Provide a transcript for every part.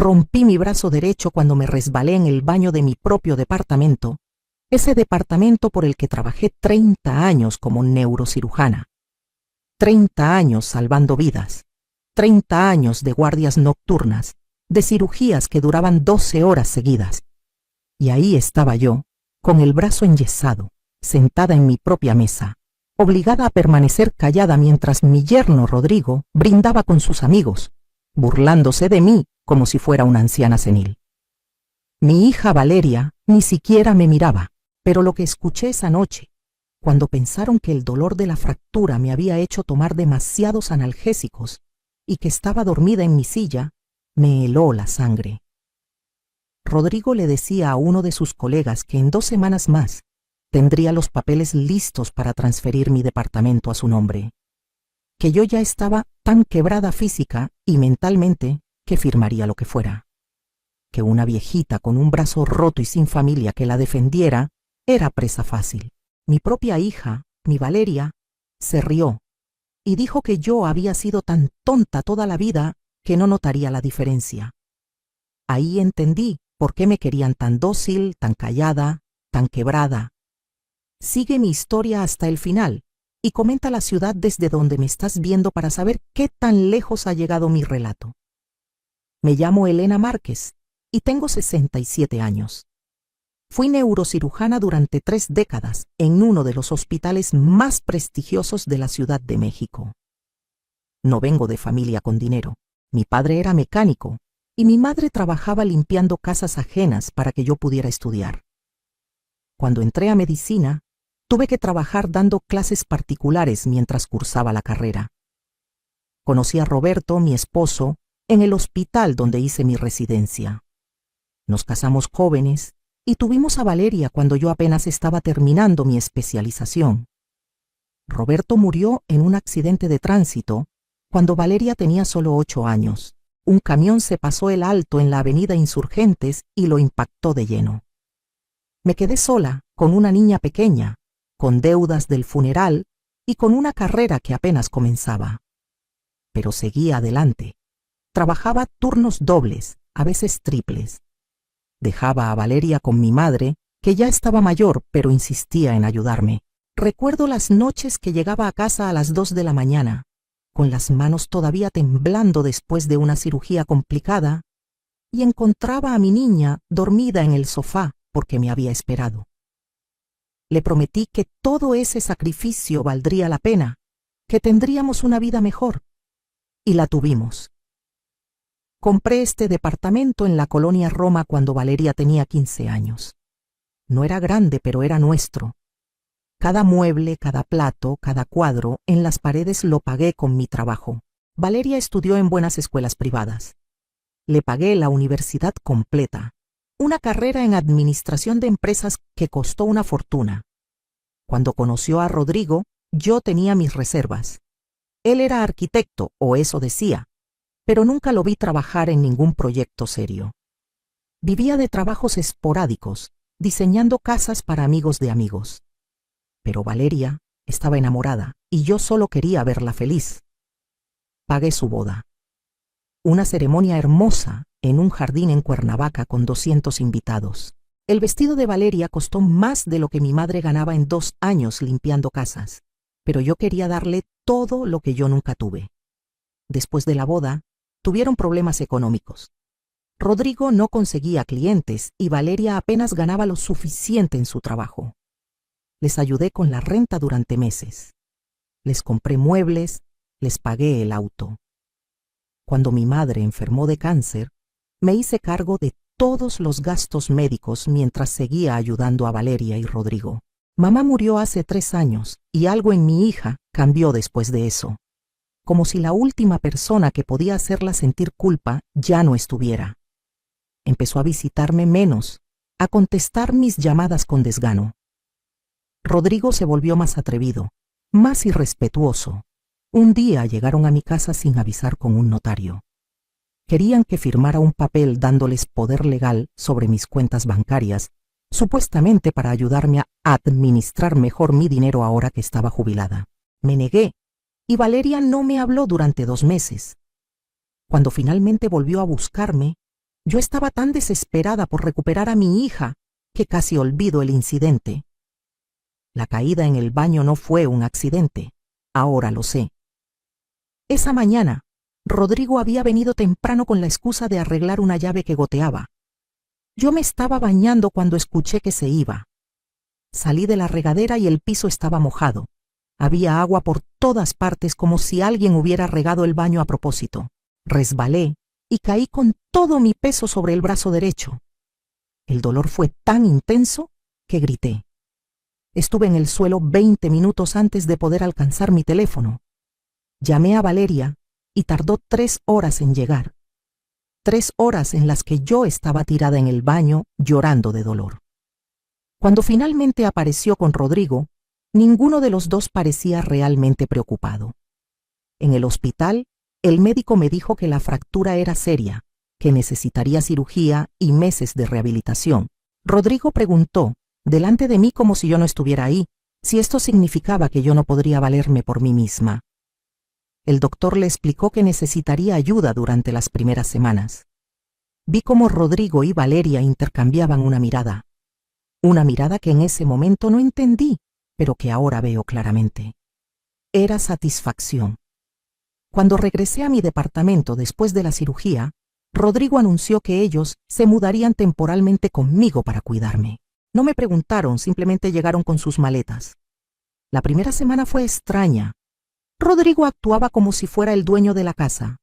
Rompí mi brazo derecho cuando me resbalé en el baño de mi propio departamento, ese departamento por el que trabajé 30 años como neurocirujana. 30 años salvando vidas, 30 años de guardias nocturnas, de cirugías que duraban 12 horas seguidas. Y ahí estaba yo, con el brazo enyesado, sentada en mi propia mesa, obligada a permanecer callada mientras mi yerno Rodrigo brindaba con sus amigos, burlándose de mí como si fuera una anciana senil. Mi hija Valeria ni siquiera me miraba, pero lo que escuché esa noche, cuando pensaron que el dolor de la fractura me había hecho tomar demasiados analgésicos y que estaba dormida en mi silla, me heló la sangre. Rodrigo le decía a uno de sus colegas que en 2 semanas más tendría los papeles listos para transferir mi departamento a su nombre, que yo ya estaba tan quebrada física y mentalmente que firmaría lo que fuera, que una viejita con un brazo roto y sin familia que la defendiera era presa fácil. Mi propia hija, mi Valeria, se rió y dijo que yo había sido tan tonta toda la vida que no notaría la diferencia. Ahí entendí por qué me querían tan dócil, tan callada, tan quebrada. Sigue mi historia hasta el final y comenta la ciudad desde donde me estás viendo para saber qué tan lejos ha llegado mi relato. Me llamo Elena Márquez y tengo 67 años. Fui neurocirujana durante 3 décadas en uno de los hospitales más prestigiosos de la Ciudad de México. No vengo de familia con dinero. Mi padre era mecánico y mi madre trabajaba limpiando casas ajenas para que yo pudiera estudiar. Cuando entré a medicina, tuve que trabajar dando clases particulares mientras cursaba la carrera. Conocí a Roberto, mi esposo, en el hospital donde hice mi residencia. Nos casamos jóvenes y tuvimos a Valeria cuando yo apenas estaba terminando mi especialización. Roberto murió en un accidente de tránsito cuando Valeria tenía solo 8 años. Un camión se pasó el alto en la avenida Insurgentes y lo impactó de lleno. Me quedé sola, con una niña pequeña, con deudas del funeral y con una carrera que apenas comenzaba. Pero seguía adelante. Trabajaba turnos dobles, a veces triples. Dejaba a Valeria con mi madre, que ya estaba mayor, pero insistía en ayudarme. Recuerdo las noches que llegaba a casa a las 2 de la mañana, con las manos todavía temblando después de una cirugía complicada, y encontraba a mi niña dormida en el sofá porque me había esperado. Le prometí que todo ese sacrificio valdría la pena, que tendríamos una vida mejor, y la tuvimos. Compré este departamento en la colonia Roma cuando Valeria tenía 15 años. No era grande, pero era nuestro. Cada mueble, cada plato, cada cuadro en las paredes lo pagué con mi trabajo. Valeria estudió en buenas escuelas privadas. Le pagué la universidad completa, una carrera en administración de empresas que costó una fortuna. Cuando conoció a Rodrigo, yo tenía mis reservas. Él era arquitecto, o eso decía, pero nunca lo vi trabajar en ningún proyecto serio. Vivía de trabajos esporádicos, diseñando casas para amigos de amigos. Pero Valeria estaba enamorada y yo solo quería verla feliz. Pagué su boda. Una ceremonia hermosa en un jardín en Cuernavaca con 200 invitados. El vestido de Valeria costó más de lo que mi madre ganaba en 2 años limpiando casas, pero yo quería darle todo lo que yo nunca tuve. Después de la boda, tuvieron problemas económicos. Rodrigo no conseguía clientes y Valeria apenas ganaba lo suficiente en su trabajo. Les ayudé con la renta durante meses. Les compré muebles, les pagué el auto. Cuando mi madre enfermó de cáncer, me hice cargo de todos los gastos médicos mientras seguía ayudando a Valeria y Rodrigo. Mamá murió hace 3 años y algo en mi hija cambió después de eso. Como si la última persona que podía hacerla sentir culpa ya no estuviera. Empezó a visitarme menos, a contestar mis llamadas con desgano. Rodrigo se volvió más atrevido, más irrespetuoso. Un día llegaron a mi casa sin avisar con un notario. Querían que firmara un papel dándoles poder legal sobre mis cuentas bancarias, supuestamente para ayudarme a administrar mejor mi dinero ahora que estaba jubilada. Me negué, y Valeria no me habló durante 2 meses. Cuando finalmente volvió a buscarme, Yo estaba tan desesperada por recuperar a mi hija que casi olvido el incidente. La caída en el baño no fue un accidente, ahora lo sé. Esa mañana, Rodrigo había venido temprano con la excusa de arreglar una llave que goteaba. Yo me estaba bañando cuando escuché que se iba. Salí de la regadera y el piso estaba mojado. Había agua por todas partes como si alguien hubiera regado el baño a propósito. Resbalé y caí con todo mi peso sobre el brazo derecho. El dolor fue tan intenso que grité. Estuve en el suelo 20 minutos antes de poder alcanzar mi teléfono. Llamé a Valeria y tardó 3 horas en llegar. 3 horas en las que yo estaba tirada en el baño llorando de dolor. Cuando finalmente apareció con Rodrigo, ninguno de los dos parecía realmente preocupado. En el hospital, el médico me dijo que la fractura era seria, que necesitaría cirugía y meses de rehabilitación. Rodrigo preguntó, delante de mí como si yo no estuviera ahí, si esto significaba que yo no podría valerme por mí misma. El doctor le explicó que necesitaría ayuda durante las primeras semanas. Vi cómo Rodrigo y Valeria intercambiaban una mirada que en ese momento no entendí, pero que ahora veo claramente. Era satisfacción. Cuando regresé a mi departamento después de la cirugía, Rodrigo anunció que ellos se mudarían temporalmente conmigo para cuidarme. No me preguntaron, simplemente llegaron con sus maletas. La primera semana fue extraña. Rodrigo actuaba como si fuera el dueño de la casa.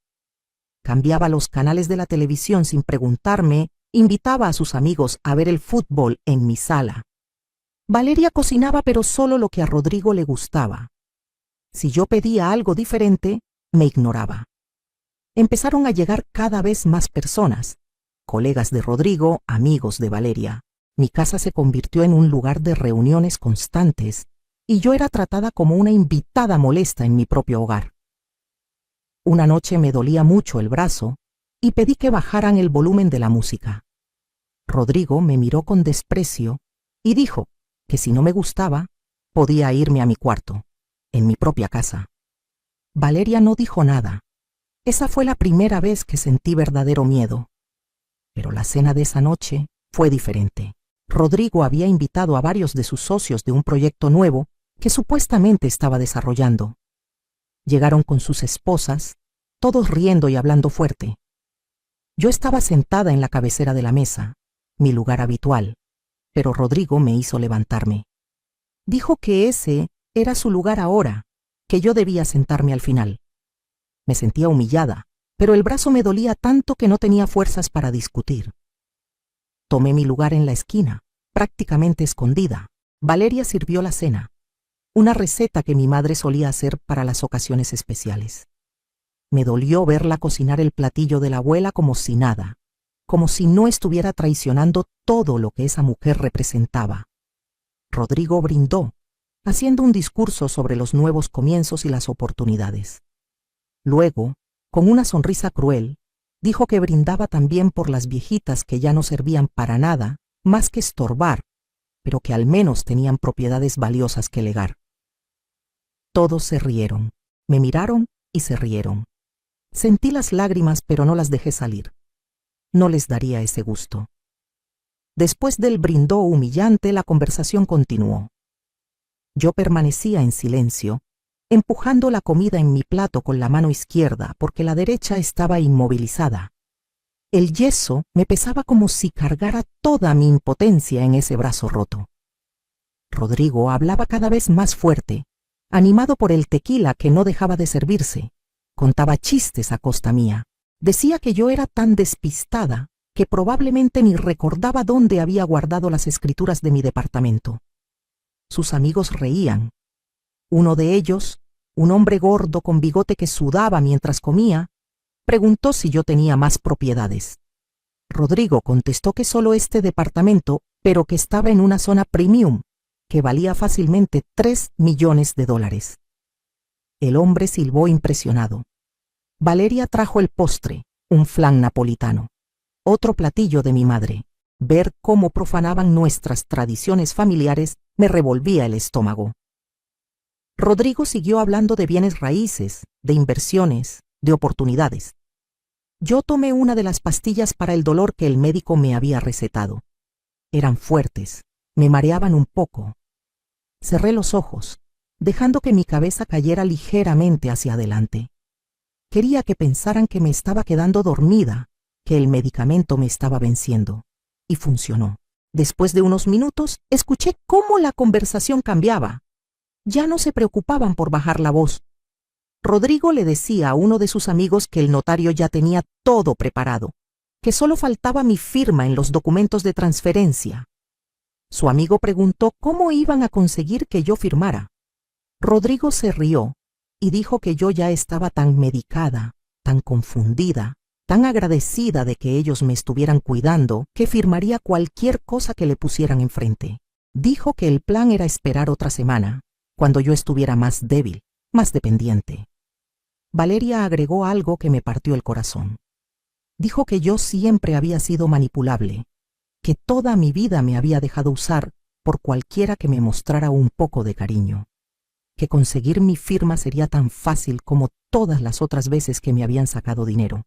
Cambiaba los canales de la televisión sin preguntarme, invitaba a sus amigos a ver el fútbol en mi sala. Valeria cocinaba, pero solo lo que a Rodrigo le gustaba. Si yo pedía algo diferente, me ignoraba. Empezaron a llegar cada vez más personas, colegas de Rodrigo, amigos de Valeria. Mi casa se convirtió en un lugar de reuniones constantes y yo era tratada como una invitada molesta en mi propio hogar. Una noche me dolía mucho el brazo y pedí que bajaran el volumen de la música. Rodrigo me miró con desprecio y dijo que si no me gustaba, podía irme a mi cuarto, en mi propia casa. Valeria no dijo nada. Esa fue la primera vez que sentí verdadero miedo. Pero la cena de esa noche fue diferente. Rodrigo había invitado a varios de sus socios de un proyecto nuevo que supuestamente estaba desarrollando. Llegaron con sus esposas, todos riendo y hablando fuerte. Yo estaba sentada en la cabecera de la mesa, mi lugar habitual, pero Rodrigo me hizo levantarme. Dijo que ese era su lugar ahora, que yo debía sentarme al final. Me sentía humillada, pero el brazo me dolía tanto que no tenía fuerzas para discutir. Tomé mi lugar en la esquina, prácticamente escondida. Valeria sirvió la cena, una receta que mi madre solía hacer para las ocasiones especiales. Me dolió verla cocinar el platillo de la abuela como si nada, como si no estuviera traicionando todo lo que esa mujer representaba. Rodrigo brindó, haciendo un discurso sobre los nuevos comienzos y las oportunidades. Luego, con una sonrisa cruel, dijo que brindaba también por las viejitas que ya no servían para nada, más que estorbar, pero que al menos tenían propiedades valiosas que legar. Todos se rieron, me miraron y se rieron. Sentí las lágrimas, pero no las dejé salir. No les daría ese gusto. Después del brindó humillante, la conversación continuó. Yo permanecía en silencio, empujando la comida en mi plato con la mano izquierda porque la derecha estaba inmovilizada. El yeso me pesaba como si cargara toda mi impotencia en ese brazo roto. Rodrigo hablaba cada vez más fuerte, animado por el tequila que no dejaba de servirse. Contaba chistes a costa mía. Decía que yo era tan despistada que probablemente ni recordaba dónde había guardado las escrituras de mi departamento. Sus amigos reían. Uno de ellos, un hombre gordo con bigote que sudaba mientras comía, preguntó si yo tenía más propiedades. Rodrigo contestó que solo este departamento, pero que estaba en una zona premium, que valía fácilmente $3 millones. El hombre silbó impresionado. Valeria trajo el postre, un flan napolitano, otro platillo de mi madre. Ver cómo profanaban nuestras tradiciones familiares me revolvía el estómago. Rodrigo siguió hablando de bienes raíces, de inversiones, de oportunidades. Yo tomé una de las pastillas para el dolor que el médico me había recetado. Eran fuertes, me mareaban un poco. Cerré los ojos, dejando que mi cabeza cayera ligeramente hacia adelante. Quería que pensaran que me estaba quedando dormida, que el medicamento me estaba venciendo. Y funcionó. Después de unos minutos, escuché cómo la conversación cambiaba. Ya no se preocupaban por bajar la voz. Rodrigo le decía a uno de sus amigos que el notario ya tenía todo preparado, que solo faltaba mi firma en los documentos de transferencia. Su amigo preguntó cómo iban a conseguir que yo firmara. Rodrigo se rió y dijo que yo ya estaba tan medicada, tan confundida, tan agradecida de que ellos me estuvieran cuidando, que firmaría cualquier cosa que le pusieran enfrente. Dijo que el plan era esperar otra semana, cuando yo estuviera más débil, más dependiente. Valeria agregó algo que me partió el corazón. Dijo que yo siempre había sido manipulable, que toda mi vida me había dejado usar por cualquiera que me mostrara un poco de cariño, que conseguir mi firma sería tan fácil como todas las otras veces que me habían sacado dinero.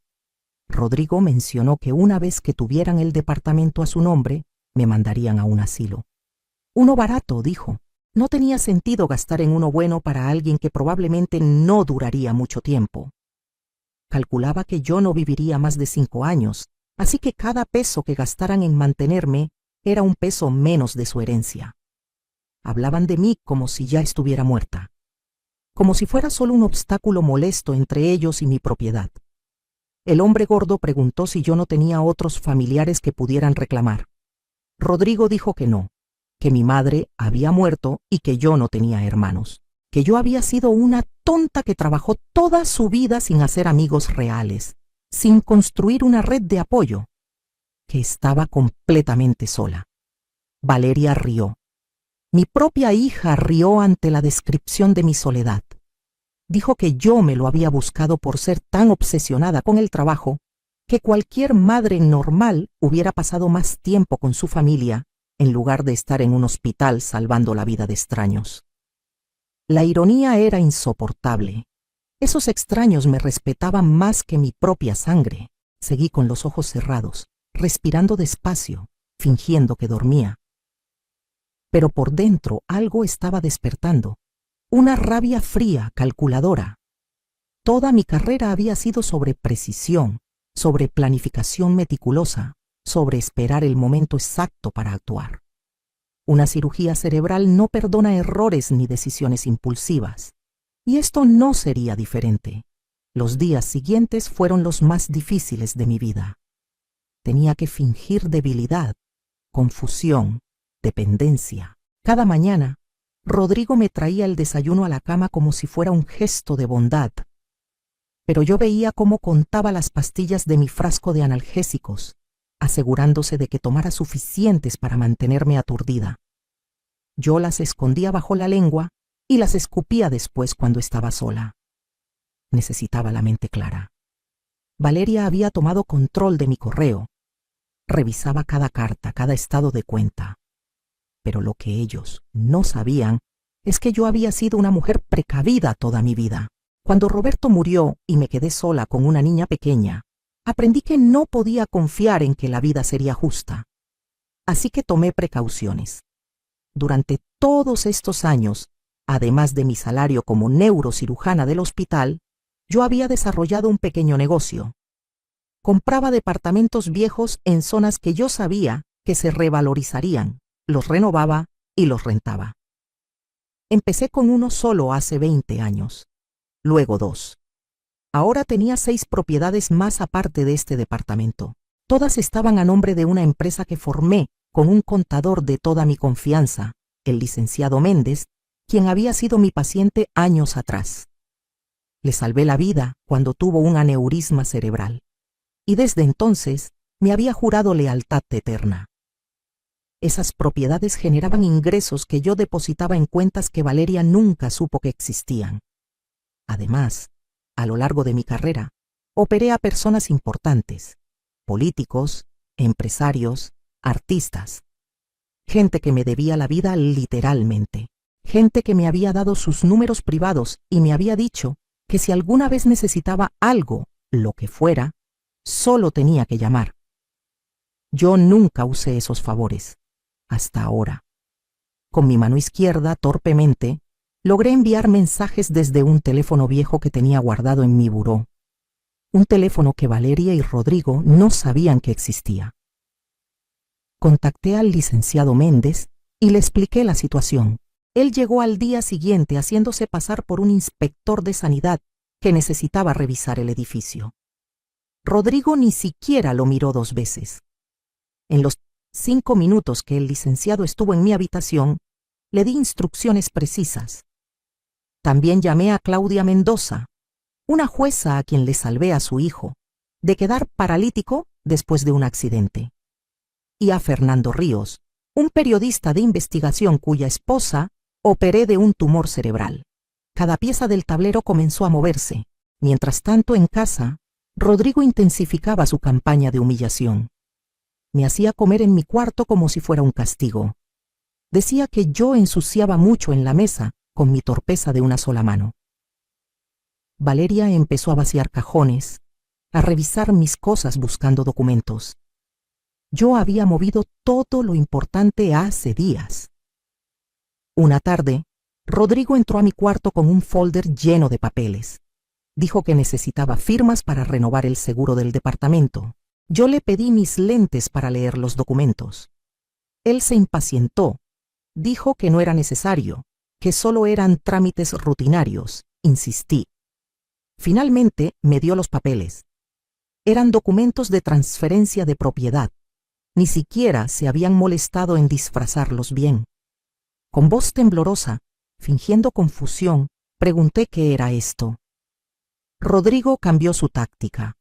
Rodrigo mencionó que una vez que tuvieran el departamento a su nombre, me mandarían a un asilo. Uno barato, dijo. No tenía sentido gastar en uno bueno para alguien que probablemente no duraría mucho tiempo. Calculaba que yo no viviría más de 5 años, así que cada peso que gastaran en mantenerme era un peso menos de su herencia. Hablaban de mí como si ya estuviera muerta, como si fuera solo un obstáculo molesto entre ellos y mi propiedad. El hombre gordo preguntó si yo no tenía otros familiares que pudieran reclamar. Rodrigo dijo que no, que mi madre había muerto y que yo no tenía hermanos, que yo había sido una tonta que trabajó toda su vida sin hacer amigos reales, sin construir una red de apoyo, que estaba completamente sola. Valeria rió. Mi propia hija rió ante la descripción de mi soledad. Dijo que yo me lo había buscado por ser tan obsesionada con el trabajo que cualquier madre normal hubiera pasado más tiempo con su familia en lugar de estar en un hospital salvando la vida de extraños. La ironía era insoportable. Esos extraños me respetaban más que mi propia sangre. Seguí con los ojos cerrados, respirando despacio, fingiendo que dormía. Pero por dentro algo estaba despertando, una rabia fría, calculadora. Toda mi carrera había sido sobre precisión, sobre planificación meticulosa, sobre esperar el momento exacto para actuar. Una cirugía cerebral no perdona errores ni decisiones impulsivas. Y esto no sería diferente. Los días siguientes fueron los más difíciles de mi vida. Tenía que fingir debilidad, confusión, dependencia. Cada mañana, Rodrigo me traía el desayuno a la cama como si fuera un gesto de bondad. Pero yo veía cómo contaba las pastillas de mi frasco de analgésicos, asegurándose de que tomara suficientes para mantenerme aturdida. Yo las escondía bajo la lengua y las escupía después cuando estaba sola. Necesitaba la mente clara. Valeria había tomado control de mi correo. Revisaba cada carta, cada estado de cuenta. Pero lo que ellos no sabían es que yo había sido una mujer precavida toda mi vida. Cuando Roberto murió y me quedé sola con una niña pequeña, aprendí que no podía confiar en que la vida sería justa. Así que tomé precauciones. Durante todos estos años, además de mi salario como neurocirujana del hospital, yo había desarrollado un pequeño negocio. Compraba departamentos viejos en zonas que yo sabía que se revalorizarían, los renovaba y los rentaba. Empecé con uno solo hace 20 años, luego 2. Ahora tenía 6 propiedades más aparte de este departamento. Todas estaban a nombre de una empresa que formé con un contador de toda mi confianza, el licenciado Méndez, quien había sido mi paciente años atrás. Le salvé la vida cuando tuvo un aneurisma cerebral, y desde entonces me había jurado lealtad eterna. Esas propiedades generaban ingresos que yo depositaba en cuentas que Valeria nunca supo que existían. Además, a lo largo de mi carrera, operé a personas importantes, políticos, empresarios, artistas, gente que me debía la vida literalmente, gente que me había dado sus números privados y me había dicho que si alguna vez necesitaba algo, lo que fuera, Solo tenía que llamar. Yo nunca usé esos favores, hasta ahora. Con mi mano izquierda, torpemente, logré enviar mensajes desde un teléfono viejo que tenía guardado en mi buró. Un teléfono que Valeria y Rodrigo no sabían que existía. Contacté al licenciado Méndez y le expliqué la situación. Él llegó al día siguiente haciéndose pasar por un inspector de sanidad que necesitaba revisar el edificio. Rodrigo ni siquiera lo miró 2 veces. En los 5 minutos que el licenciado estuvo en mi habitación, le di instrucciones precisas. También llamé a Claudia Mendoza, una jueza a quien le salvé a su hijo de quedar paralítico después de un accidente, y a Fernando Ríos, un periodista de investigación cuya esposa operé de un tumor cerebral. Cada pieza del tablero comenzó a moverse. Mientras tanto, en casa, Rodrigo intensificaba su campaña de humillación. Me hacía comer en mi cuarto como si fuera un castigo. Decía que yo ensuciaba mucho en la mesa con mi torpeza de una sola mano. Valeria empezó a vaciar cajones, a revisar mis cosas buscando documentos. Yo había movido todo lo importante hace días. Una tarde, Rodrigo entró a mi cuarto con un folder lleno de papeles. Dijo que necesitaba firmas para renovar el seguro del departamento. Yo le pedí mis lentes para leer los documentos. Él se impacientó. Dijo que no era necesario, que solo eran trámites rutinarios. Insistí. Finalmente me dio los papeles. Eran documentos de transferencia de propiedad. Ni siquiera se habían molestado en disfrazarlos bien. Con voz temblorosa, fingiendo confusión, pregunté qué era esto. Rodrigo cambió su táctica.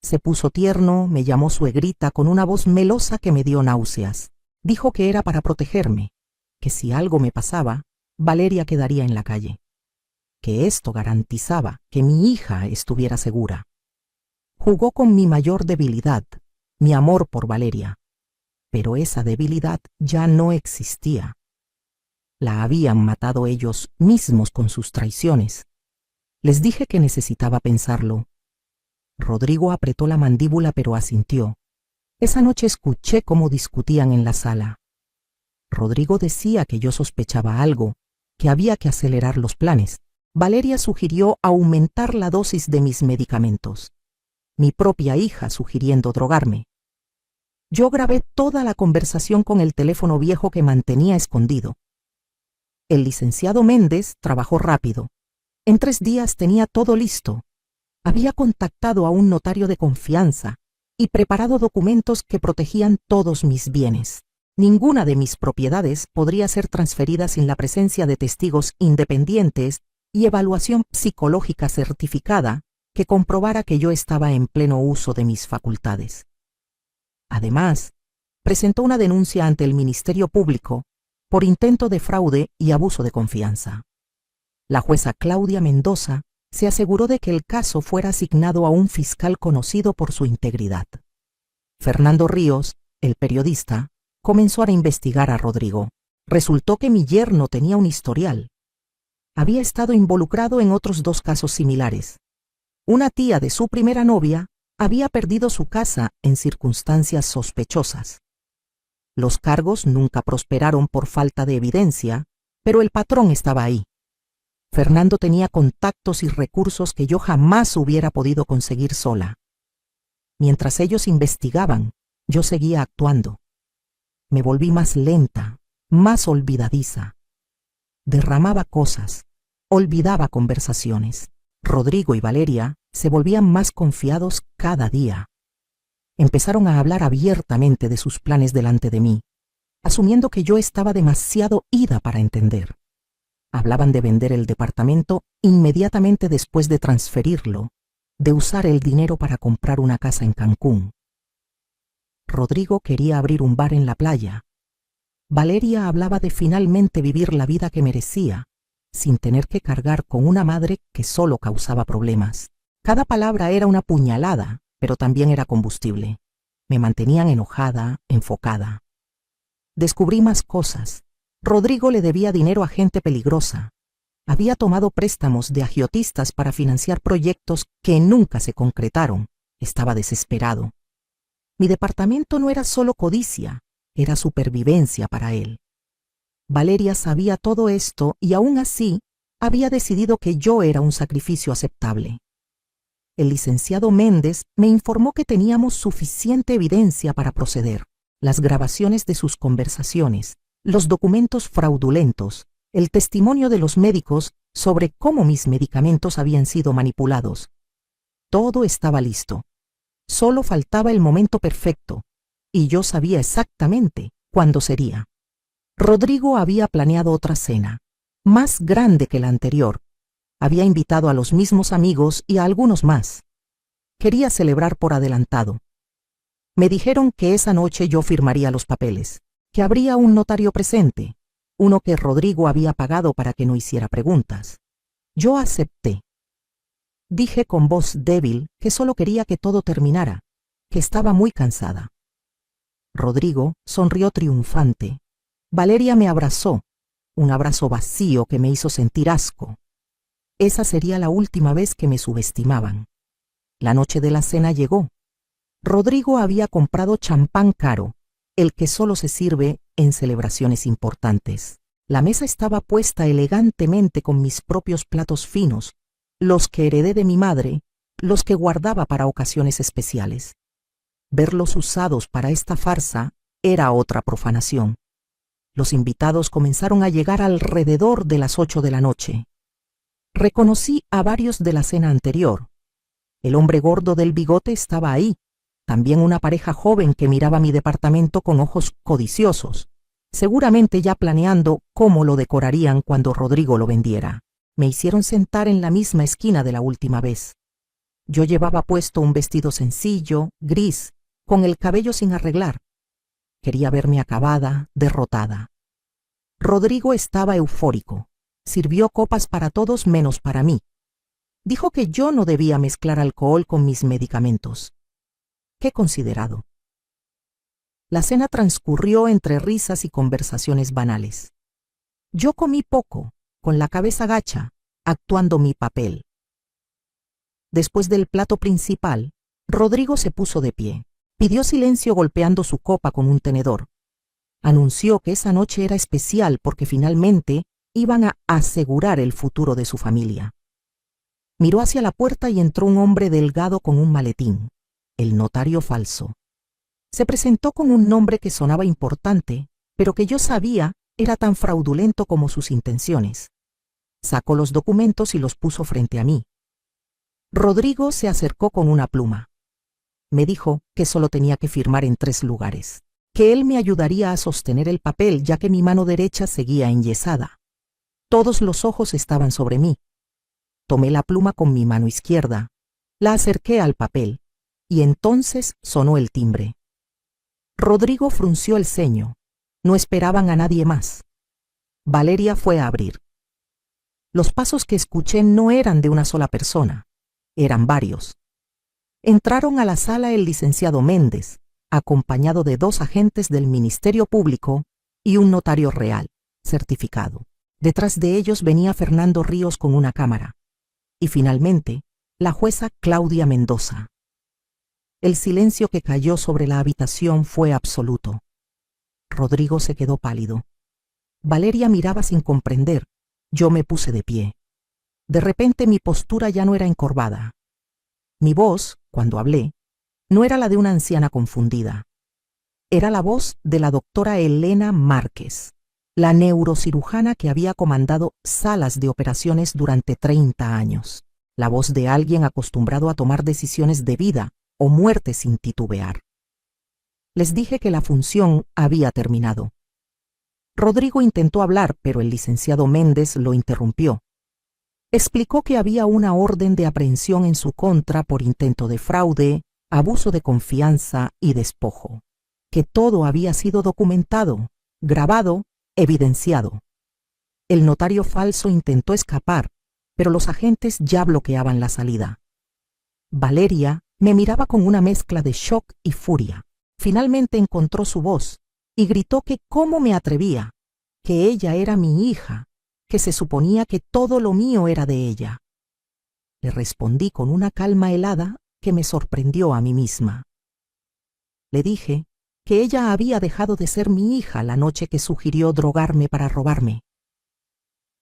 Se puso tierno, me llamó suegrita con una voz melosa que me dio náuseas. Dijo que era para protegerme, que si algo me pasaba, Valeria quedaría en la calle. Que esto garantizaba que mi hija estuviera segura. Jugó con mi mayor debilidad, mi amor por Valeria. Pero esa debilidad ya no existía. La habían matado ellos mismos con sus traiciones. Les dije que necesitaba pensarlo. Rodrigo apretó la mandíbula pero asintió. Esa noche escuché cómo discutían en la sala. Rodrigo decía que yo sospechaba algo, que había que acelerar los planes. Valeria sugirió aumentar la dosis de mis medicamentos. Mi propia hija sugiriendo drogarme. Yo grabé toda la conversación con el teléfono viejo que mantenía escondido. El licenciado Méndez trabajó rápido. En 3 días tenía todo listo. Había contactado a un notario de confianza y preparado documentos que protegían todos mis bienes. Ninguna de mis propiedades podría ser transferida sin la presencia de testigos independientes y evaluación psicológica certificada que comprobara que yo estaba en pleno uso de mis facultades. Además, presentó una denuncia ante el Ministerio Público por intento de fraude y abuso de confianza. La jueza Claudia Mendoza se aseguró de que el caso fuera asignado a un fiscal conocido por su integridad. Fernando Ríos, el periodista, comenzó a investigar a Rodrigo. Resultó que mi yerno tenía un historial. Había estado involucrado en otros 2 casos similares. Una tía de su primera novia había perdido su casa en circunstancias sospechosas. Los cargos nunca prosperaron por falta de evidencia, pero el patrón estaba ahí. Fernando tenía contactos y recursos que yo jamás hubiera podido conseguir sola. Mientras ellos investigaban, yo seguía actuando. Me volví más lenta, más olvidadiza. Derramaba cosas, olvidaba conversaciones. Rodrigo y Valeria se volvían más confiados cada día. Empezaron a hablar abiertamente de sus planes delante de mí, asumiendo que yo estaba demasiado ida para entender. Hablaban de vender el departamento inmediatamente después de transferirlo, de usar el dinero para comprar una casa en Cancún. Rodrigo quería abrir un bar en la playa. Valeria hablaba de finalmente vivir la vida que merecía, sin tener que cargar con una madre que solo causaba problemas. Cada palabra era una puñalada, pero también era combustible. Me mantenían enojada, enfocada. Descubrí más cosas. Rodrigo le debía dinero a gente peligrosa. Había tomado préstamos de agiotistas para financiar proyectos que nunca se concretaron. Estaba desesperado. Mi departamento no era solo codicia, era supervivencia para él. Valeria sabía todo esto y aún así había decidido que yo era un sacrificio aceptable. El licenciado Méndez me informó que teníamos suficiente evidencia para proceder. Las grabaciones de sus conversaciones, los documentos fraudulentos, el testimonio de los médicos sobre cómo mis medicamentos habían sido manipulados. Todo estaba listo. Solo faltaba el momento perfecto, y yo sabía exactamente cuándo sería. Rodrigo había planeado otra cena, más grande que la anterior. Había invitado a los mismos amigos y a algunos más. Quería celebrar por adelantado. Me dijeron que esa noche yo firmaría los papeles, que habría un notario presente, uno que Rodrigo había pagado para que no hiciera preguntas. Yo acepté. Dije con voz débil que solo quería que todo terminara, que estaba muy cansada. Rodrigo sonrió triunfante. Valeria me abrazó, un abrazo vacío que me hizo sentir asco. Esa sería la última vez que me subestimaban. La noche de la cena llegó. Rodrigo había comprado champán caro, el que solo se sirve en celebraciones importantes. La mesa estaba puesta elegantemente con mis propios platos finos, los que heredé de mi madre, los que guardaba para ocasiones especiales. Verlos usados para esta farsa era otra profanación. Los invitados comenzaron a llegar alrededor de las 8 de la noche. Reconocí a varios de la cena anterior. El hombre gordo del bigote estaba ahí, también una pareja joven que miraba mi departamento con ojos codiciosos, seguramente ya planeando cómo lo decorarían cuando Rodrigo lo vendiera. Me hicieron sentar en la misma esquina de la última vez. Yo llevaba puesto un vestido sencillo, gris, con el cabello sin arreglar. Quería verme acabada, derrotada. Rodrigo estaba eufórico. Sirvió copas para todos menos para mí. Dijo que yo no debía mezclar alcohol con mis medicamentos. Qué considerado. La cena transcurrió entre risas y conversaciones banales. Yo comí poco, con la cabeza gacha, actuando mi papel. Después del plato principal, Rodrigo se puso de pie. Pidió silencio golpeando su copa con un tenedor. Anunció que esa noche era especial porque finalmente iban a asegurar el futuro de su familia. Miró hacia la puerta y entró un hombre delgado con un maletín, el notario falso. Se presentó con un nombre que sonaba importante, pero que yo sabía era tan fraudulento como sus intenciones. Sacó los documentos y los puso frente a mí. Rodrigo se acercó con una pluma. Me dijo que solo tenía que firmar en 3 lugares, que él me ayudaría a sostener el papel ya que mi mano derecha seguía enyesada. Todos los ojos estaban sobre mí. Tomé la pluma con mi mano izquierda, la acerqué al papel, y entonces sonó el timbre. Rodrigo frunció el ceño. No esperaban a nadie más. Valeria fue a abrir. Los pasos que escuché no eran de una sola persona, eran varios. Entraron a la sala el licenciado Méndez, acompañado de 2 agentes del Ministerio Público y un notario real, certificado. Detrás de ellos venía Fernando Ríos con una cámara. Y finalmente, la jueza Claudia Mendoza. El silencio que cayó sobre la habitación fue absoluto. Rodrigo se quedó pálido. Valeria miraba sin comprender. Yo me puse de pie. De repente mi postura ya no era encorvada. Mi voz, cuando hablé, no era la de una anciana confundida. Era la voz de la doctora Elena Márquez, la neurocirujana que había comandado salas de operaciones durante 30 años. La voz de alguien acostumbrado a tomar decisiones de vida o muerte sin titubear. Les dije que la función había terminado. Rodrigo intentó hablar, pero el licenciado Méndez lo interrumpió. Explicó que había una orden de aprehensión en su contra por intento de fraude, abuso de confianza y despojo, que todo había sido documentado, grabado, evidenciado. El notario falso intentó escapar, pero los agentes ya bloqueaban la salida. Valeria me miraba con una mezcla de shock y furia. Finalmente encontró su voz y gritó que cómo me atrevía, que ella era mi hija, que se suponía que todo lo mío era de ella. Le respondí con una calma helada que me sorprendió a mí misma. Le dije que ella había dejado de ser mi hija la noche que sugirió drogarme para robarme.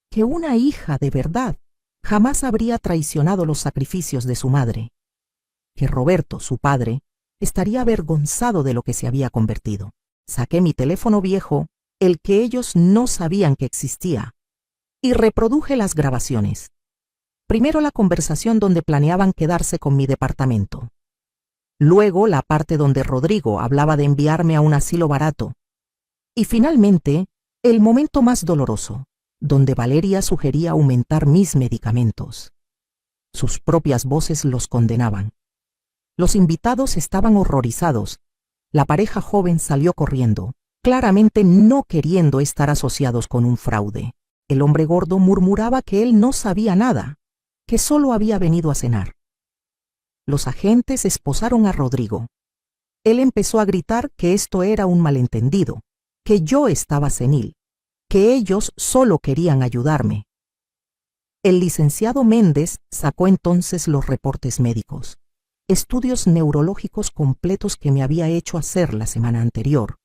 Que una hija de verdad jamás habría traicionado los sacrificios de su madre. Que Roberto, su padre, estaría avergonzado de lo que se había convertido. Saqué mi teléfono viejo, el que ellos no sabían que existía, y reproduje las grabaciones. Primero la conversación donde planeaban quedarse con mi departamento. Luego la parte donde Rodrigo hablaba de enviarme a un asilo barato. Y finalmente, el momento más doloroso, donde Valeria sugería aumentar mis medicamentos. Sus propias voces los condenaban. Los invitados estaban horrorizados. La pareja joven salió corriendo, claramente no queriendo estar asociados con un fraude. El hombre gordo murmuraba que él no sabía nada, que solo había venido a cenar. Los agentes esposaron a Rodrigo. Él empezó a gritar que esto era un malentendido, que yo estaba senil, que ellos solo querían ayudarme. El licenciado Méndez sacó entonces los reportes médicos, estudios neurológicos completos que me había hecho hacer la semana anterior,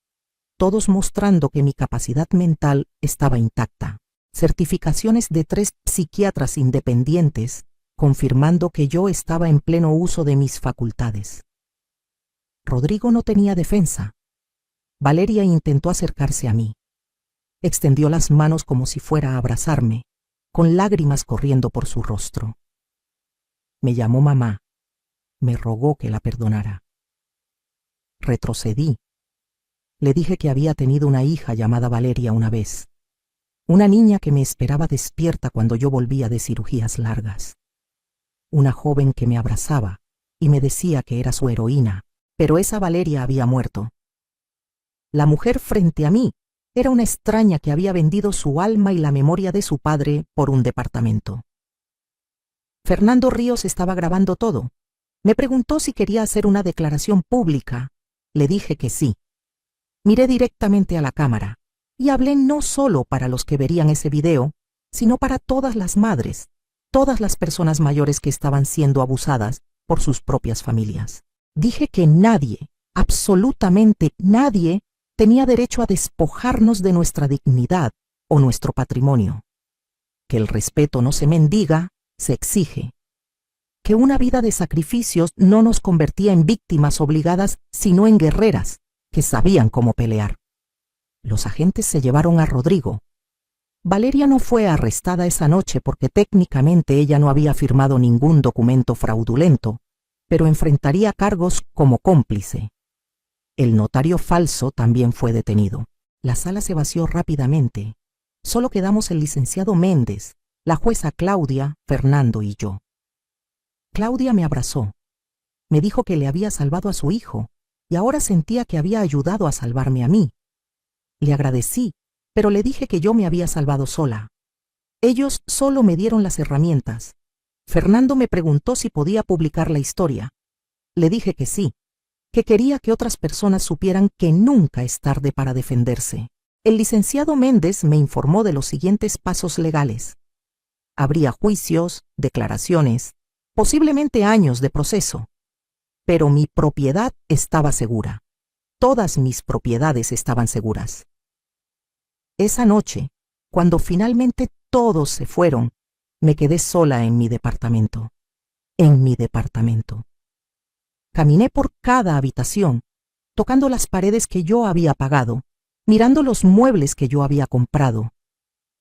todos mostrando que mi capacidad mental estaba intacta. Certificaciones de 3 psiquiatras independientes confirmando que yo estaba en pleno uso de mis facultades. Rodrigo no tenía defensa. Valeria intentó acercarse a mí. Extendió las manos como si fuera a abrazarme, con lágrimas corriendo por su rostro. Me llamó mamá. Me rogó que la perdonara. Retrocedí. Le dije que había tenido una hija llamada Valeria una vez. Una niña que me esperaba despierta cuando yo volvía de cirugías largas. Una joven que me abrazaba y me decía que era su heroína, pero esa Valeria había muerto. La mujer frente a mí era una extraña que había vendido su alma y la memoria de su padre por un departamento. Fernando Ríos estaba grabando todo. Me preguntó si quería hacer una declaración pública. Le dije que sí. Miré directamente a la cámara y hablé no solo para los que verían ese video, sino para todas las madres, todas las personas mayores que estaban siendo abusadas por sus propias familias. Dije que nadie, absolutamente nadie, tenía derecho a despojarnos de nuestra dignidad o nuestro patrimonio. Que el respeto no se mendiga, se exige. Que una vida de sacrificios no nos convertía en víctimas obligadas, sino en guerreras que sabían cómo pelear. Los agentes se llevaron a Rodrigo. Valeria no fue arrestada esa noche porque técnicamente ella no había firmado ningún documento fraudulento, pero enfrentaría cargos como cómplice. El notario falso también fue detenido. La sala se vació rápidamente. Solo quedamos el licenciado Méndez, la jueza Claudia, Fernando y yo. Claudia me abrazó. Me dijo que le había salvado a su hijo y ahora sentía que había ayudado a salvarme a mí. Le agradecí, pero le dije que yo me había salvado sola. Ellos solo me dieron las herramientas. Fernando me preguntó si podía publicar la historia. Le dije que sí, que quería que otras personas supieran que nunca es tarde para defenderse. El licenciado Méndez me informó de los siguientes pasos legales. Habría juicios, declaraciones, posiblemente años de proceso. Pero mi propiedad estaba segura. Todas mis propiedades estaban seguras. Esa noche, cuando finalmente todos se fueron, me quedé sola en mi departamento. En mi departamento. Caminé por cada habitación, tocando las paredes que yo había pagado, mirando los muebles que yo había comprado.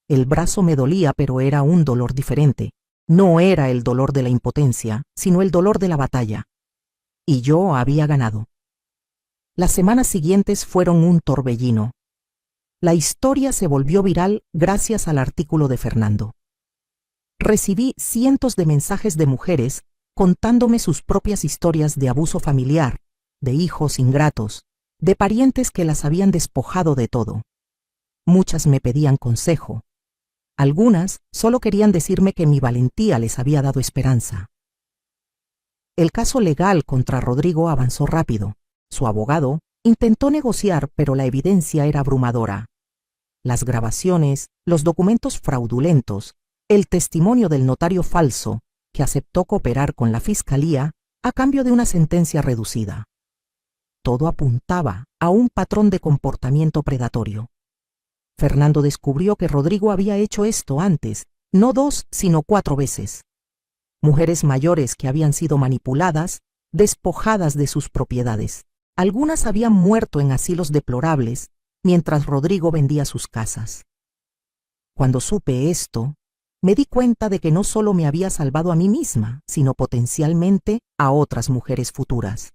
El brazo me dolía, pero era un dolor diferente. No era el dolor de la impotencia, sino el dolor de la batalla. Y yo había ganado. Las semanas siguientes fueron un torbellino. La historia se volvió viral gracias al artículo de Fernando. Recibí cientos de mensajes de mujeres contándome sus propias historias de abuso familiar, de hijos ingratos, de parientes que las habían despojado de todo. Muchas me pedían consejo. Algunas solo querían decirme que mi valentía les había dado esperanza. El caso legal contra Rodrigo avanzó rápido. Su abogado intentó negociar, pero la evidencia era abrumadora. Las grabaciones, los documentos fraudulentos, el testimonio del notario falso, que aceptó cooperar con la fiscalía, a cambio de una sentencia reducida. Todo apuntaba a un patrón de comportamiento predatorio. Fernando descubrió que Rodrigo había hecho esto antes, no 2, sino 4 veces. Mujeres mayores que habían sido manipuladas, despojadas de sus propiedades. Algunas habían muerto en asilos deplorables, mientras Rodrigo vendía sus casas. Cuando supe esto, me di cuenta de que no solo me había salvado a mí misma, sino potencialmente a otras mujeres futuras.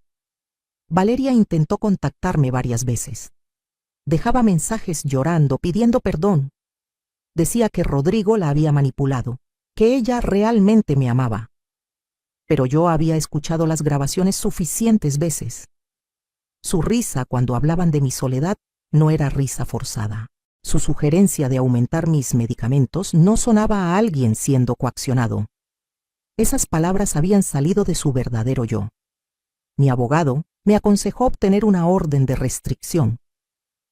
Valeria intentó contactarme varias veces. Dejaba mensajes llorando, pidiendo perdón. Decía que Rodrigo la había manipulado, que ella realmente me amaba. Pero yo había escuchado las grabaciones suficientes veces. Su risa cuando hablaban de mi soledad no era risa forzada. Su sugerencia de aumentar mis medicamentos no sonaba a alguien siendo coaccionado. Esas palabras habían salido de su verdadero yo. Mi abogado me aconsejó obtener una orden de restricción.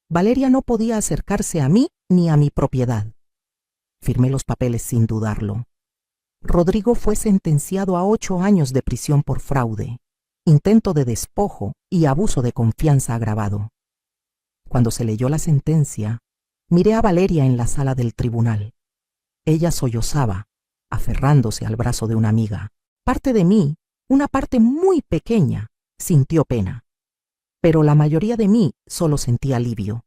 Valeria no podía acercarse a mí ni a mi propiedad. Firmé los papeles sin dudarlo. Rodrigo fue sentenciado a 8 años de prisión por fraude, intento de despojo y abuso de confianza agravado. Cuando se leyó la sentencia, miré a Valeria en la sala del tribunal. Ella sollozaba, aferrándose al brazo de una amiga. Parte de mí, una parte muy pequeña, sintió pena. Pero la mayoría de mí solo sentía alivio.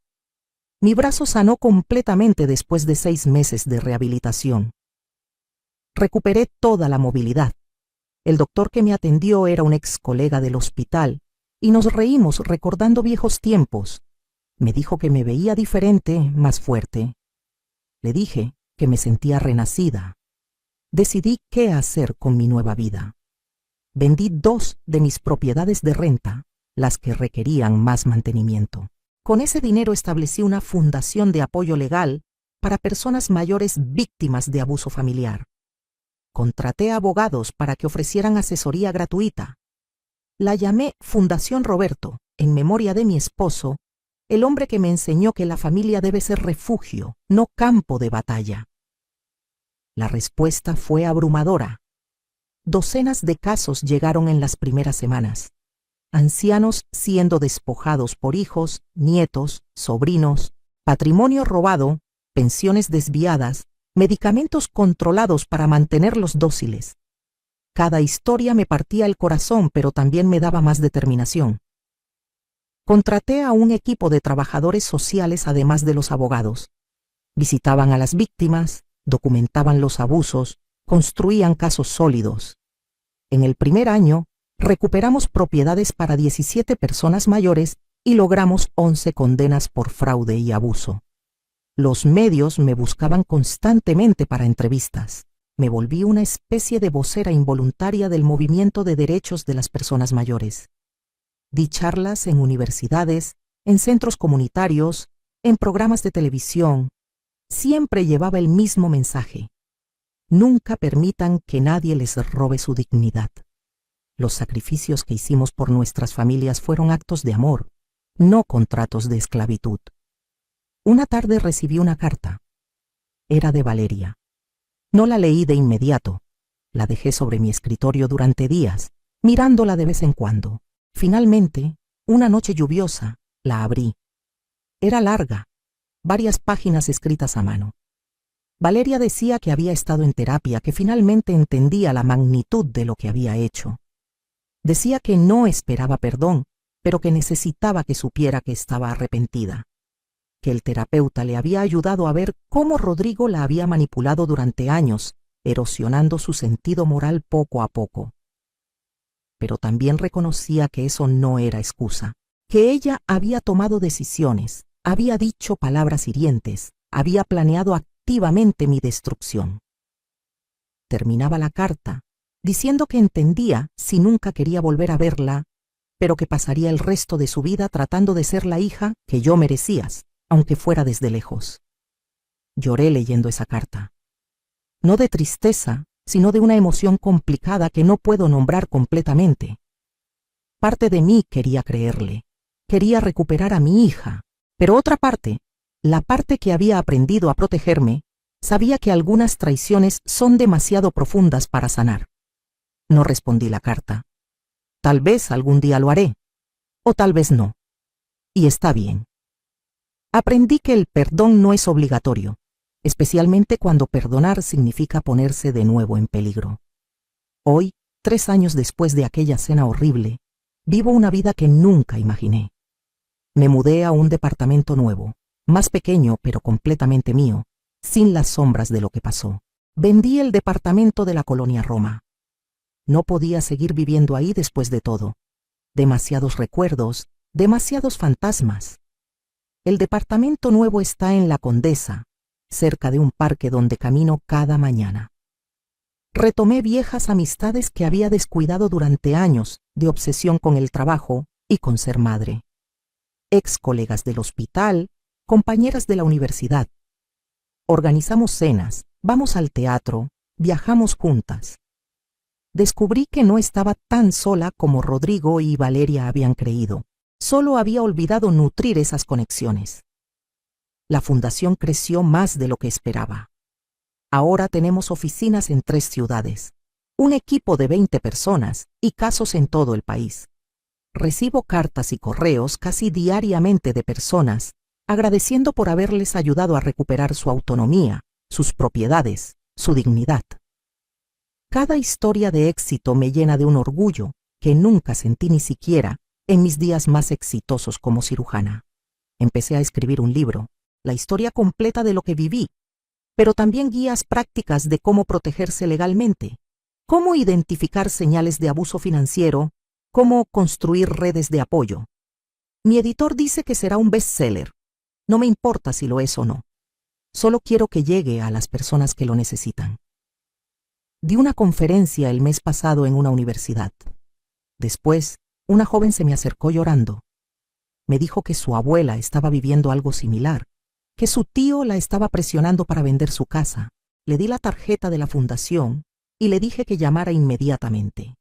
Mi brazo sanó completamente después de 6 meses de rehabilitación. Recuperé toda la movilidad. El doctor que me atendió era un ex colega del hospital y nos reímos recordando viejos tiempos. Me dijo que me veía diferente, más fuerte. Le dije que me sentía renacida. Decidí qué hacer con mi nueva vida. Vendí 2 de mis propiedades de renta, las que requerían más mantenimiento. Con ese dinero establecí una fundación de apoyo legal para personas mayores víctimas de abuso familiar. Contraté abogados para que ofrecieran asesoría gratuita. La llamé Fundación Roberto, en memoria de mi esposo, el hombre que me enseñó que la familia debe ser refugio, no campo de batalla. La respuesta fue abrumadora. Docenas de casos llegaron en las primeras semanas. Ancianos siendo despojados por hijos, nietos, sobrinos, patrimonio robado, pensiones desviadas, medicamentos controlados para mantenerlos dóciles. Cada historia me partía el corazón, pero también me daba más determinación. Contraté a un equipo de trabajadores sociales además de los abogados. Visitaban a las víctimas, documentaban los abusos, construían casos sólidos. En el primer año, recuperamos propiedades para 17 personas mayores y logramos 11 condenas por fraude y abuso. Los medios me buscaban constantemente para entrevistas. Me volví una especie de vocera involuntaria del movimiento de derechos de las personas mayores. Di charlas en universidades, en centros comunitarios, en programas de televisión. Siempre llevaba el mismo mensaje. Nunca permitan que nadie les robe su dignidad. Los sacrificios que hicimos por nuestras familias fueron actos de amor, no contratos de esclavitud. Una tarde recibí una carta. Era de Valeria. No la leí de inmediato. La dejé sobre mi escritorio durante días, mirándola de vez en cuando. Finalmente, una noche lluviosa, la abrí. Era larga, varias páginas escritas a mano. Valeria decía que había estado en terapia, que finalmente entendía la magnitud de lo que había hecho. Decía que no esperaba perdón, pero que necesitaba que supiera que estaba arrepentida. Que el terapeuta le había ayudado a ver cómo Rodrigo la había manipulado durante años, erosionando su sentido moral poco a poco. Pero también reconocía que eso no era excusa, que ella había tomado decisiones, había dicho palabras hirientes, había planeado activamente mi destrucción. Terminaba la carta diciendo que entendía si nunca quería volver a verla, pero que pasaría el resto de su vida tratando de ser la hija que yo merecías, aunque fuera desde lejos. Lloré leyendo esa carta. No de tristeza, sino de una emoción complicada que no puedo nombrar completamente. Parte de mí quería creerle, quería recuperar a mi hija, pero otra parte, la parte que había aprendido a protegerme, sabía que algunas traiciones son demasiado profundas para sanar. No respondí la carta. Tal vez algún día lo haré, o tal vez no. Y está bien. Aprendí que el perdón no es obligatorio, especialmente cuando perdonar significa ponerse de nuevo en peligro. Hoy, 3 años después de aquella cena horrible, vivo una vida que nunca imaginé. Me mudé a un departamento nuevo, más pequeño pero completamente mío, sin las sombras de lo que pasó. Vendí el departamento de la colonia Roma. No podía seguir viviendo ahí después de todo. Demasiados recuerdos, demasiados fantasmas. El departamento nuevo está en La Condesa, cerca de un parque donde camino cada mañana. Retomé viejas amistades que había descuidado durante años de obsesión con el trabajo y con ser madre. Ex colegas del hospital, compañeras de la universidad. Organizamos cenas, vamos al teatro, viajamos juntas. Descubrí que no estaba tan sola como Rodrigo y Valeria habían creído. Solo había olvidado nutrir esas conexiones. La fundación creció más de lo que esperaba. Ahora tenemos oficinas en 3 ciudades, un equipo de 20 personas y casos en todo el país. Recibo cartas y correos casi diariamente de personas agradeciendo por haberles ayudado a recuperar su autonomía, sus propiedades, su dignidad. Cada historia de éxito me llena de un orgullo que nunca sentí ni siquiera en mis días más exitosos como cirujana. Empecé a escribir un libro, la historia completa de lo que viví, pero también guías prácticas de cómo protegerse legalmente, cómo identificar señales de abuso financiero, cómo construir redes de apoyo. Mi editor dice que será un bestseller. No me importa si lo es o no. Solo quiero que llegue a las personas que lo necesitan. Di una conferencia el mes pasado en una universidad. Después, una joven se me acercó llorando. Me dijo que su abuela estaba viviendo algo similar, que su tío la estaba presionando para vender su casa. Le di la tarjeta de la fundación y le dije que llamara inmediatamente.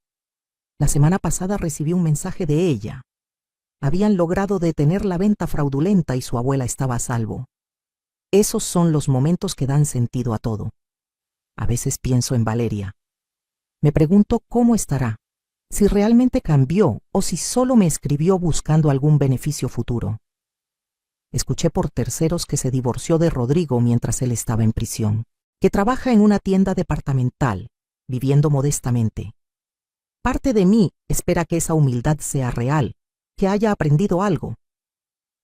La semana pasada recibí un mensaje de ella. Habían logrado detener la venta fraudulenta y su abuela estaba a salvo. Esos son los momentos que dan sentido a todo. A veces pienso en Valeria. Me pregunto cómo estará, si realmente cambió o si solo me escribió buscando algún beneficio futuro. Escuché por terceros que se divorció de Rodrigo mientras él estaba en prisión, que trabaja en una tienda departamental, viviendo modestamente. Parte de mí espera que esa humildad sea real, que haya aprendido algo,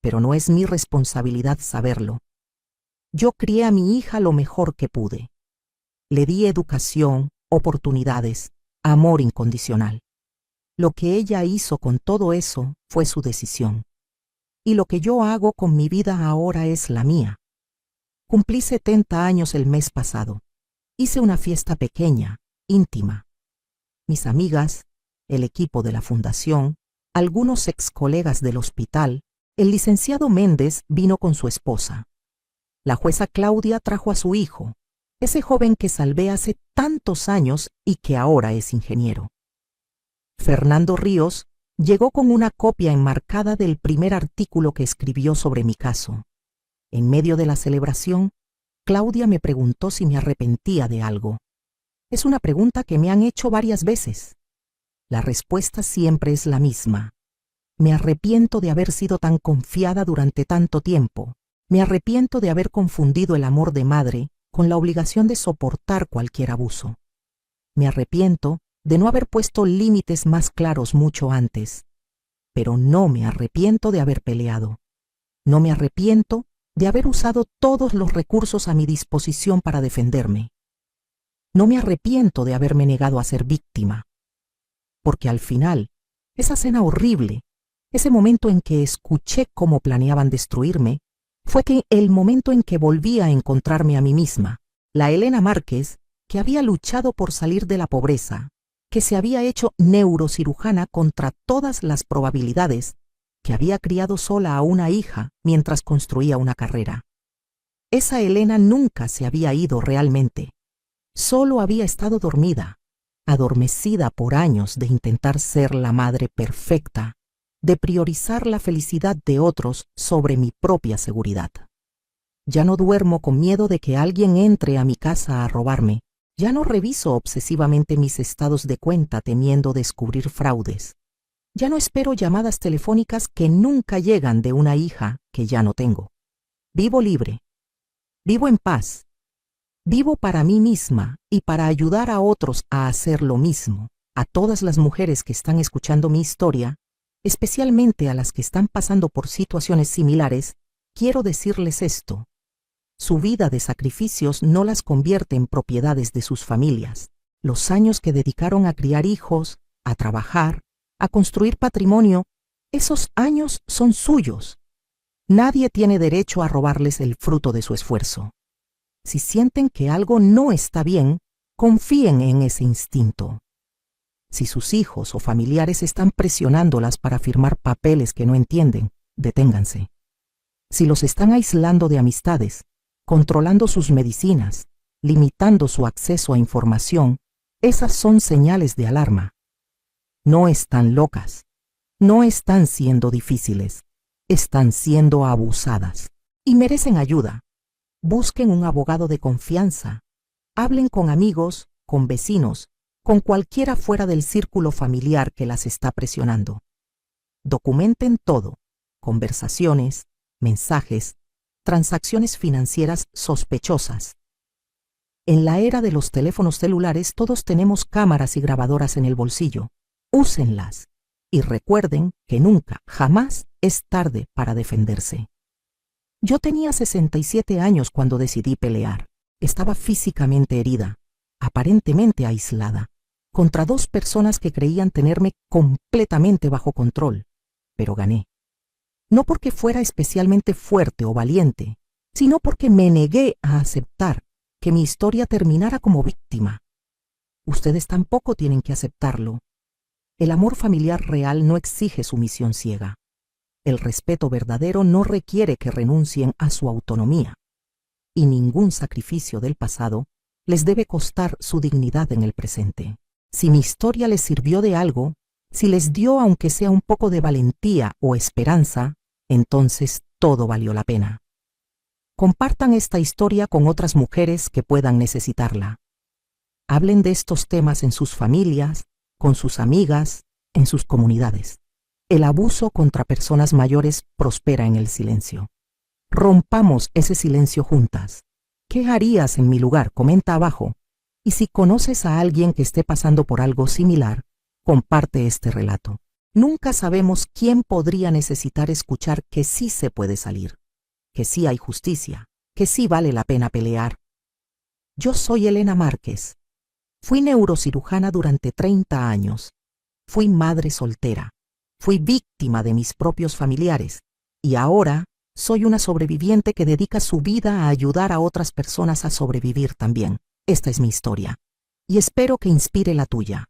pero no es mi responsabilidad saberlo. Yo crié a mi hija lo mejor que pude. Le di educación, oportunidades, amor incondicional. Lo que ella hizo con todo eso fue su decisión. Y lo que yo hago con mi vida ahora es la mía. Cumplí 70 años el mes pasado. Hice una fiesta pequeña, íntima. Mis amigas, el equipo de la fundación, algunos ex colegas del hospital, el licenciado Méndez vino con su esposa. La jueza Claudia trajo a su hijo, ese joven que salvé hace tantos años y que ahora es ingeniero. Fernando Ríos llegó con una copia enmarcada del primer artículo que escribió sobre mi caso. En medio de la celebración, Claudia me preguntó si me arrepentía de algo. Es una pregunta que me han hecho varias veces. La respuesta siempre es la misma. Me arrepiento de haber sido tan confiada durante tanto tiempo. Me arrepiento de haber confundido el amor de madre con la obligación de soportar cualquier abuso. Me arrepiento de no haber puesto límites más claros mucho antes. Pero no me arrepiento de haber peleado. No me arrepiento de haber usado todos los recursos a mi disposición para defenderme. No me arrepiento de haberme negado a ser víctima. Porque al final, esa cena horrible, ese momento en que escuché cómo planeaban destruirme, fue el momento en que volví a encontrarme a mí misma, la Elena Márquez, que había luchado por salir de la pobreza, que se había hecho neurocirujana contra todas las probabilidades, que había criado sola a una hija mientras construía una carrera. Esa Elena nunca se había ido realmente. Solo había estado dormida, adormecida por años de intentar ser la madre perfecta, de priorizar la felicidad de otros sobre mi propia seguridad. Ya no duermo con miedo de que alguien entre a mi casa a robarme. Ya no reviso obsesivamente mis estados de cuenta temiendo descubrir fraudes. Ya no espero llamadas telefónicas que nunca llegan de una hija que ya no tengo. Vivo libre. Vivo en paz. Vivo para mí misma y para ayudar a otros a hacer lo mismo. A todas las mujeres que están escuchando mi historia, especialmente a las que están pasando por situaciones similares, quiero decirles esto. Su vida de sacrificios no las convierte en propiedades de sus familias. Los años que dedicaron a criar hijos, a trabajar, a construir patrimonio, esos años son suyos. Nadie tiene derecho a robarles el fruto de su esfuerzo. Si sienten que algo no está bien, confíen en ese instinto. Si sus hijos o familiares están presionándolas para firmar papeles que no entienden, deténganse. Si los están aislando de amistades, controlando sus medicinas, limitando su acceso a información, esas son señales de alarma. No están locas, no están siendo difíciles, están siendo abusadas y merecen ayuda. Busquen un abogado de confianza, hablen con amigos, con vecinos, con cualquiera fuera del círculo familiar que las está presionando. Documenten todo, conversaciones, mensajes, transacciones financieras sospechosas. En la era de los teléfonos celulares todos tenemos cámaras y grabadoras en el bolsillo. Úsenlas y recuerden que nunca, jamás es tarde para defenderse. Yo tenía 67 años cuando decidí pelear. Estaba físicamente herida, aparentemente aislada, contra dos personas que creían tenerme completamente bajo control, pero gané. No porque fuera especialmente fuerte o valiente, sino porque me negué a aceptar que mi historia terminara como víctima. Ustedes tampoco tienen que aceptarlo. El amor familiar real no exige sumisión ciega. El respeto verdadero no requiere que renuncien a su autonomía. Y ningún sacrificio del pasado les debe costar su dignidad en el presente. Si mi historia les sirvió de algo, si les dio aunque sea un poco de valentía o esperanza, entonces todo valió la pena. Compartan esta historia con otras mujeres que puedan necesitarla. Hablen de estos temas en sus familias, con sus amigas, en sus comunidades. El abuso contra personas mayores prospera en el silencio. Rompamos ese silencio juntas. ¿Qué harías en mi lugar? Comenta abajo. Y si conoces a alguien que esté pasando por algo similar, comparte este relato. Nunca sabemos quién podría necesitar escuchar que sí se puede salir, que sí hay justicia, que sí vale la pena pelear. Yo soy Elena Márquez. Fui neurocirujana durante 30 años. Fui madre soltera. Fui víctima de mis propios familiares. Y ahora soy una sobreviviente que dedica su vida a ayudar a otras personas a sobrevivir también. Esta es mi historia. Y espero que inspire la tuya.